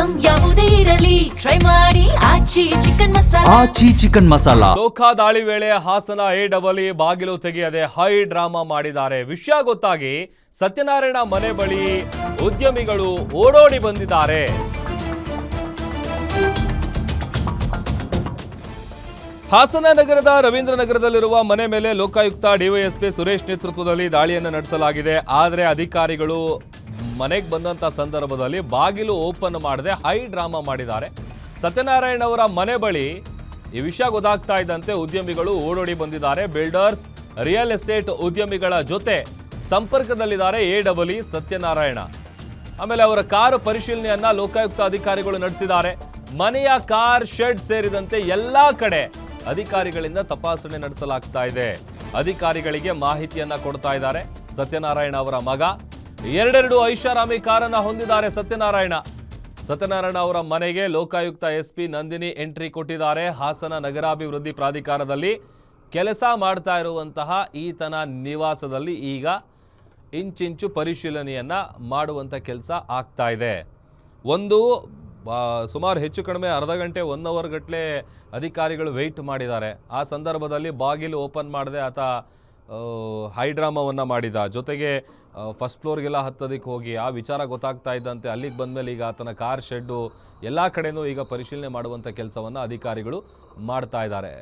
Item ಯಾವುದೇ ಇರಲಿ try ಮಾಡಿ ಆಚಿ ಚಿಕನ್ ಮಸಾಲಾ. ಆಚಿ ಚಿಕನ್ ಮಸಾಲಾ. ಲೋಕ ದಾಳಿ ವೇಳೆ ಹಾಸನ AEE ಬಾಗಿಲು ತೆಗೆಯದೆ ಹೈ ಡ್ರಾಮಾ ಮಾಡಿದ್ದಾರೆ. ವಿಷಯ ಗೊತ್ತಾಗಿ ಸತ್ಯನಾರಾಯಣ ಮನೆ ಬಳಿ ಉದ್ಯಮಿಗಳು ಓಡೋಡಿ ಬಂದಿದ್ದಾರೆ. ಹಾಸನ ನಗರದ ರವೀಂದ್ರನಗರದಲ್ಲಿರುವ ಮನೆ ಮೇಲೆ ಲೋಕಾಯುಕ್ತ ಡಿವೈಎಸ್ಪಿ ಸುರೇಶ್ ನೇತೃತ್ವದಲ್ಲಿ ದಾಳಿಯನ್ನು ನಡೆಸಲಾಗಿದೆ. ಆದರೆ ಅಧಿಕಾರಿಗಳು ಮನೆಗೆ ಬಂದಂತ ಸಂದರ್ಭದಲ್ಲಿ ಬಾಗಿಲು ಓಪನ್ ಮಾಡದೆ ಹೈ ಡ್ರಾಮಾ ಮಾಡಿದ್ದಾರೆ. ಸತ್ಯನಾರಾಯಣ ಅವರ ಮನೆ ಬಳಿ ಈ ವಿಷಯ ಗೊತ್ತಾಗ್ತಾ ಇದ್ದಂತೆ ಉದ್ಯಮಿಗಳು ಓಡೋಡಿ ಬಂದಿದ್ದಾರೆ. ಬಿಲ್ಡರ್ಸ್, ರಿಯಲ್ ಎಸ್ಟೇಟ್ ಉದ್ಯಮಿಗಳ ಜೊತೆ ಸಂಪರ್ಕದಲ್ಲಿದ್ದಾರೆ AEE ಸತ್ಯನಾರಾಯಣ. ಆಮೇಲೆ ಅವರ ಕಾರು ಪರಿಶೀಲನೆಯನ್ನ ಲೋಕಾಯುಕ್ತ ಅಧಿಕಾರಿಗಳು ನಡೆಸಿದ್ದಾರೆ. ಮನೆಯ ಕಾರ್ ಶೆಡ್ ಸೇರಿದಂತೆ ಎಲ್ಲಾ ಕಡೆ ಅಧಿಕಾರಿಗಳಿಂದ ತಪಾಸಣೆ ನಡೆಸಲಾಗ್ತಾ ಇದೆ. ಅಧಿಕಾರಿಗಳಿಗೆ ಮಾಹಿತಿಯನ್ನ ಕೊಡ್ತಾ ಇದ್ದಾರೆ. ಸತ್ಯನಾರಾಯಣ ಅವರ ಮಗ ಎರಡೆರಡು ಐಷಾರಾಮಿ ಕಾರನ್ನ ಹೊಂದಿದ್ದಾರೆ. ಸತ್ಯನಾರಾಯಣ ಅವರ ಮನೆಗೆ ಲೋಕಾಯುಕ್ತ SP ನಂದಿನಿ ಎಂಟ್ರಿ ಕೊಟ್ಟಿದ್ದಾರೆ. ಹಾಸನ ನಗರಾಭಿವೃದ್ಧಿ ಪ್ರಾಧಿಕಾರದಲ್ಲಿ ಕೆಲಸ ಮಾಡ್ತಾ ಇರುವಂತಹ ಈತನ ನಿವಾಸದಲ್ಲಿ ಈಗ ಇಂಚಿಂಚು ಪರಿಶೀಲನೆಯನ್ನ ಮಾಡುವಂತ ಕೆಲಸ ಆಗ್ತಾ ಇದೆ. ಸುಮಾರು ಹೆಚ್ಚು ಕಡಿಮೆ ಅರ್ಧ ಗಂಟೆ 1 ಅವರ್ ಗಟ್ಟಲೆ ಅಧಿಕಾರಿಗಳು ವೆಯ್ಟ್ ಮಾಡಿದ್ದಾರೆ. ಆ ಸಂದರ್ಭದಲ್ಲಿ ಬಾಗಿಲು ಓಪನ್ ಮಾಡದೆ ಆತ ಹೈಡ್ರಾಮಾವನ್ನು ಮಾಡಿದ. ಜೊತೆಗೆ ಫಸ್ಟ್ ಫ್ಲೋರ್ಗೆಲ್ಲ ಹತ್ತೋದಕ್ಕೆ ಹೋಗಿ ಆ ವಿಚಾರ ಗೊತ್ತಾಗ್ತಾ ಇದ್ದಂತೆ ಅಲ್ಲಿಗೆ ಬಂದಮೇಲೆ ಈಗ ಆತನ ಕಾರ್ ಶೆಡ್ಡು ಎಲ್ಲ ಕಡೆನೂ ಈಗ ಪರಿಶೀಲನೆ ಮಾಡುವಂಥ ಕೆಲಸವನ್ನು ಅಧಿಕಾರಿಗಳು ಮಾಡ್ತಾ ಇದ್ದಾರೆ.